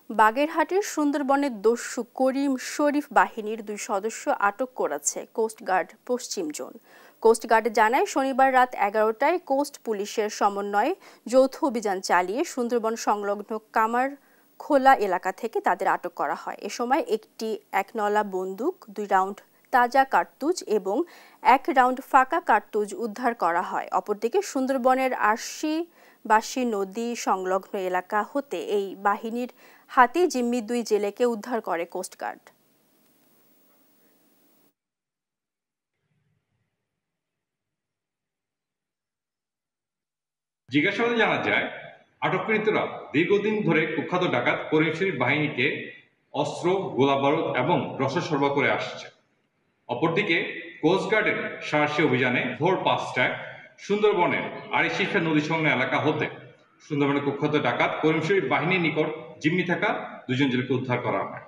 বাগেরহাটের সুন্দরবনের দস্যু করিম শরীফ বাহিনীর 2 সদস্য আটক করেছে কোস্টগার্ড পশ্চিম জোন। কোস্টগার্ড জানায়, শনিবার রাত 11টায় কোস্ট পুলিশের সমন্বয়ে যৌথ অভিযান চালিয়ে সুন্দরবন সংলগ্ন কামারখোলা এলাকা থেকে তাদের আটক করা হয়। এ সময় একটি 1 নলা বন্দুক, 2 রাউন্ড তাজা কার্তুজ এবং 1 রাউন্ড ফাঁকা কার্তুজ উদ্ধার করা হয়। অপরদিকে সুন্দরবনের বাসী নদী সংলগ্ন এলাকা হতে এই বাহিনীর হাতে জিম্মি 2 জেলেকে উদ্ধার করে কোস্টগার্ড। জিজ্ঞাসাবাদে জানা যায়, আটককৃতরা দীর্ঘদিন ধরে কুখ্যাত ডাকাত করিম শরীফ বাহিনীকে অস্ত্র, গোলাবারুদ এবং রসদ সরবরাহ করে আসছে। অপরদিকে কোস্টগার্ডের সাহসী অভিযানে ভোর 5টায় সুন্দরবনের আড়িশিখা নদী সংলগ্ন এলাকা হতে সুন্দরবনের কুখ্যাত ডাকাত করিম শরীফ বাহিনীর নিকট জিম্মি থাকা 2 জন জেলেকে উদ্ধার করা হয়।